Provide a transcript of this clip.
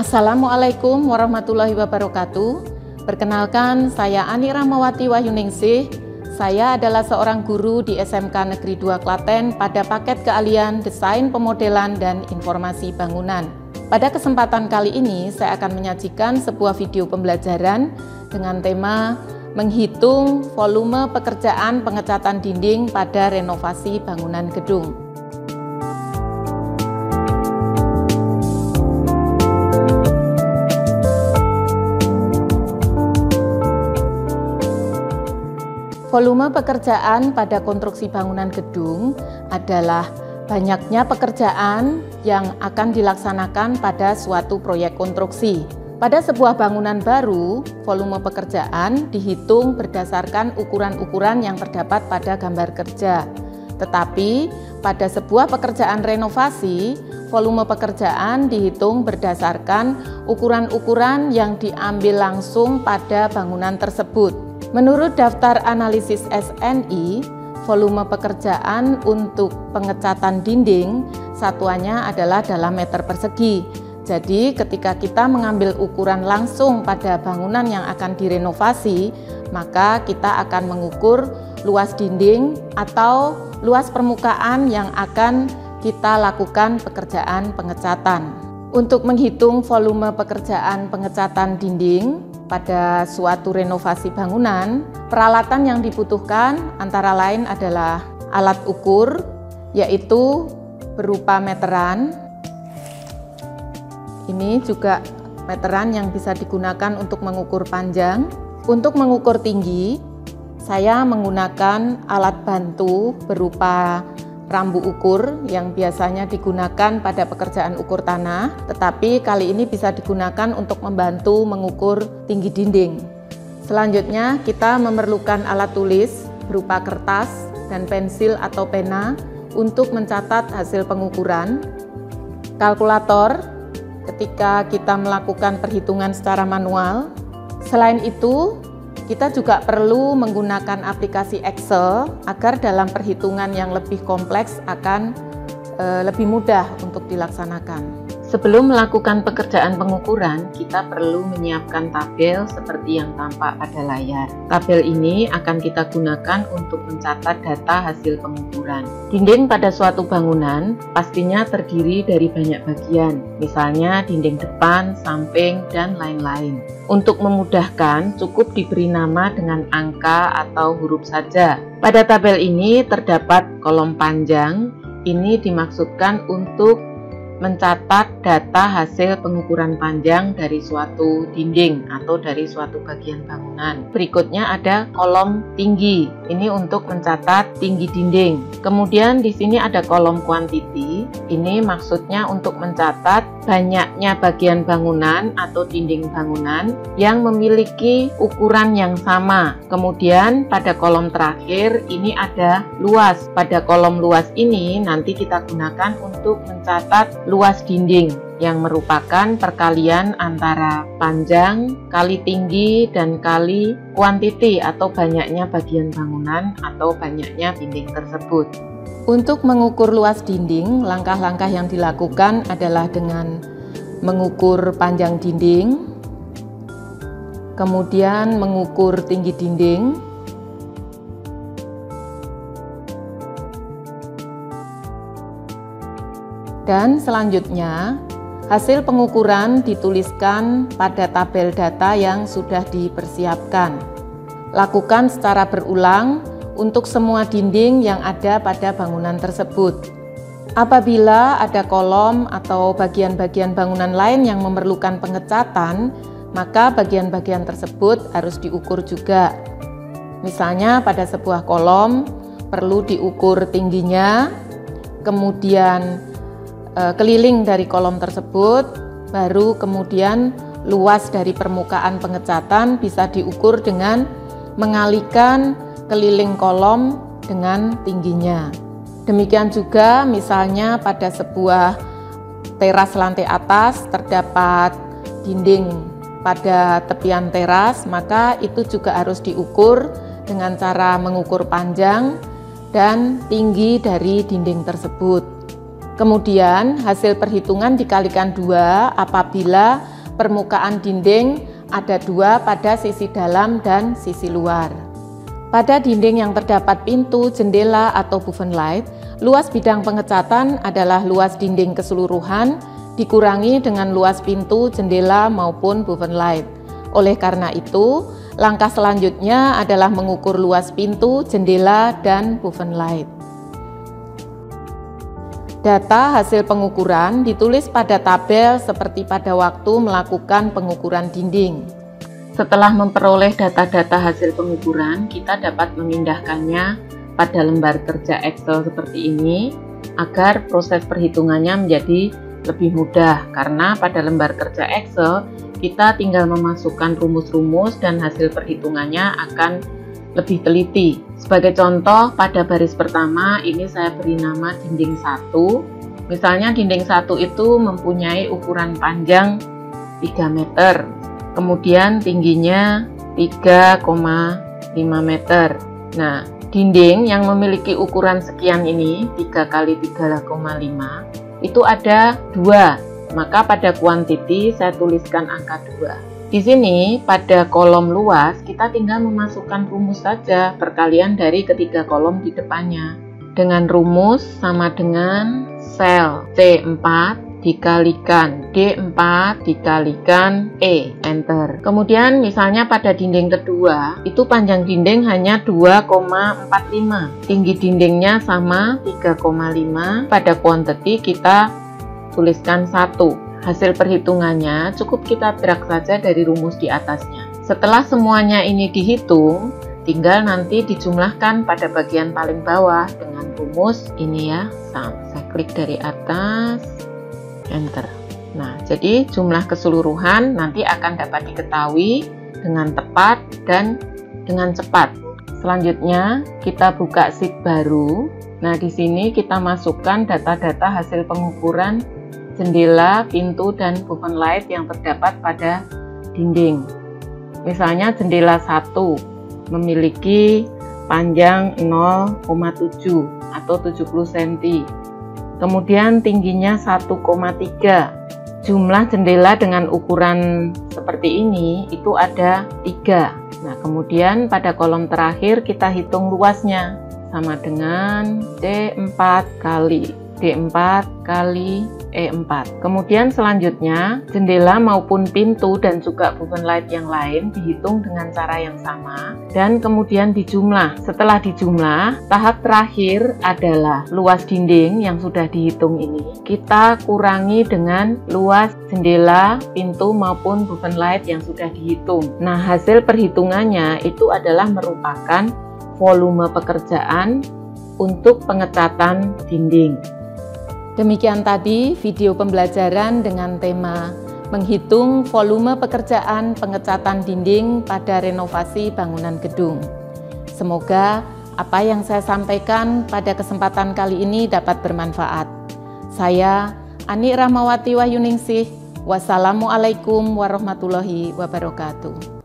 Assalamualaikum warahmatullahi wabarakatuh. Perkenalkan, saya Ani Rahmawati Wahyuningsih. Saya adalah seorang guru di SMK Negeri 2 Klaten pada paket keahlian Desain Pemodelan dan Informasi Bangunan. Pada kesempatan kali ini, saya akan menyajikan sebuah video pembelajaran dengan tema menghitung volume pekerjaan pengecatan dinding pada renovasi bangunan gedung. Volume pekerjaan pada konstruksi bangunan gedung adalah banyaknya pekerjaan yang akan dilaksanakan pada suatu proyek konstruksi. Pada sebuah bangunan baru, volume pekerjaan dihitung berdasarkan ukuran-ukuran yang terdapat pada gambar kerja. Tetapi pada sebuah pekerjaan renovasi, volume pekerjaan dihitung berdasarkan ukuran-ukuran yang diambil langsung pada bangunan tersebut. Menurut daftar analisis SNI, volume pekerjaan untuk pengecatan dinding satuannya adalah dalam meter persegi. Jadi ketika kita mengambil ukuran langsung pada bangunan yang akan direnovasi, maka kita akan mengukur luas dinding atau luas permukaan yang akan kita lakukan pekerjaan pengecatan. Untuk menghitung volume pekerjaan pengecatan dinding pada suatu renovasi bangunan, peralatan yang dibutuhkan antara lain adalah alat ukur, yaitu berupa meteran. Ini juga meteran yang bisa digunakan untuk mengukur panjang. Untuk mengukur tinggi, saya menggunakan alat bantu berupa rambu ukur yang biasanya digunakan pada pekerjaan ukur tanah, tetapi kali ini bisa digunakan untuk membantu mengukur tinggi dinding. Selanjutnya, kita memerlukan alat tulis berupa kertas dan pensil atau pena untuk mencatat hasil pengukuran. Kalkulator ketika kita melakukan perhitungan secara manual. Selain itu, kita juga perlu menggunakan aplikasi Excel agar dalam perhitungan yang lebih kompleks akan lebih mudah untuk dilaksanakan. Sebelum melakukan pekerjaan pengukuran, kita perlu menyiapkan tabel seperti yang tampak pada layar. Tabel ini akan kita gunakan untuk mencatat data hasil pengukuran. Dinding pada suatu bangunan pastinya terdiri dari banyak bagian, misalnya dinding depan, samping, dan lain-lain. Untuk memudahkan, cukup diberi nama dengan angka atau huruf saja. Pada tabel ini terdapat kolom panjang. Ini dimaksudkan untuk mencatat data hasil pengukuran panjang dari suatu dinding atau dari suatu bagian bangunan. Berikutnya ada kolom tinggi. Ini untuk mencatat tinggi dinding. Kemudian di sini ada kolom quantity. Ini maksudnya untuk mencatat banyaknya bagian bangunan atau dinding bangunan yang memiliki ukuran yang sama. Kemudian pada kolom terakhir ini ada luas. Pada kolom luas ini nanti kita gunakan untuk mencatat luas dinding yang merupakan perkalian antara panjang kali tinggi dan kali quantity atau banyaknya bagian bangunan atau banyaknya dinding tersebut. Untuk mengukur luas dinding, langkah-langkah yang dilakukan adalah dengan mengukur panjang dinding, kemudian mengukur tinggi dinding, dan selanjutnya hasil pengukuran dituliskan pada tabel data yang sudah dipersiapkan. Lakukan secara berulang untuk semua dinding yang ada pada bangunan tersebut. Apabila ada kolom atau bagian-bagian bangunan lain yang memerlukan pengecatan, maka bagian-bagian tersebut harus diukur juga. Misalnya pada sebuah kolom perlu diukur tingginya, kemudian keliling dari kolom tersebut, baru kemudian luas dari permukaan pengecatan bisa diukur dengan mengalihkan keliling kolom dengan tingginya. Demikian juga misalnya pada sebuah teras lantai atas terdapat dinding pada tepian teras, maka itu juga harus diukur dengan cara mengukur panjang dan tinggi dari dinding tersebut. Kemudian hasil perhitungan dikalikan 2 apabila permukaan dinding ada dua pada sisi dalam dan sisi luar. Pada dinding yang terdapat pintu, jendela, atau buffen light, luas bidang pengecatan adalah luas dinding keseluruhan dikurangi dengan luas pintu, jendela, maupun buffen light. Oleh karena itu, langkah selanjutnya adalah mengukur luas pintu, jendela, dan buffen light. Data hasil pengukuran ditulis pada tabel seperti pada waktu melakukan pengukuran dinding. Setelah memperoleh data-data hasil pengukuran, kita dapat memindahkannya pada lembar kerja Excel seperti ini agar proses perhitungannya menjadi lebih mudah, karena pada lembar kerja Excel kita tinggal memasukkan rumus-rumus dan hasil perhitungannya akan lebih teliti. Sebagai contoh, pada baris pertama ini saya beri nama dinding 1. Misalnya dinding 1 itu mempunyai ukuran panjang 3 meter, kemudian tingginya 3,5 meter. Nah, dinding yang memiliki ukuran sekian ini 3 kali 3,5 itu ada 2, maka pada kuantiti saya tuliskan angka 2. Di sini pada kolom luas kita tinggal memasukkan rumus saja perkalian dari ketiga kolom di depannya. Dengan rumus sama dengan sel C4 dikalikan D4 dikalikan E, enter. Kemudian misalnya pada dinding kedua itu panjang dinding hanya 2,45, tinggi dindingnya sama 3,5, pada kuantiti kita tuliskan 1. Hasil perhitungannya cukup kita drag saja dari rumus di atasnya. Setelah semuanya ini dihitung, tinggal nanti dijumlahkan pada bagian paling bawah dengan rumus ini ya. Saya klik dari atas, enter. Nah, jadi jumlah keseluruhan nanti akan dapat diketahui dengan tepat dan dengan cepat. Selanjutnya kita buka sheet baru. Nah, di sini kita masukkan data-data hasil pengukuran jendela, pintu, dan buffen light yang terdapat pada dinding. Misalnya jendela 1 memiliki panjang 0,7 atau 70 cm. Kemudian tingginya 1,3. Jumlah jendela dengan ukuran seperti ini itu ada 3. Nah, kemudian pada kolom terakhir kita hitung luasnya sama dengan D4 kali D4 kali E4. Kemudian selanjutnya jendela maupun pintu dan juga buffen light yang lain dihitung dengan cara yang sama dan kemudian dijumlah. Setelah dijumlah, tahap terakhir adalah luas dinding yang sudah dihitung ini kita kurangi dengan luas jendela, pintu maupun buffen light yang sudah dihitung. Nah, hasil perhitungannya itu adalah merupakan volume pekerjaan untuk pengecatan dinding. Demikian tadi video pembelajaran dengan tema menghitung volume pekerjaan pengecatan dinding pada renovasi bangunan gedung. Semoga apa yang saya sampaikan pada kesempatan kali ini dapat bermanfaat. Saya Ani Rahmawati Wahyuningsih. Wassalamualaikum warahmatullahi wabarakatuh.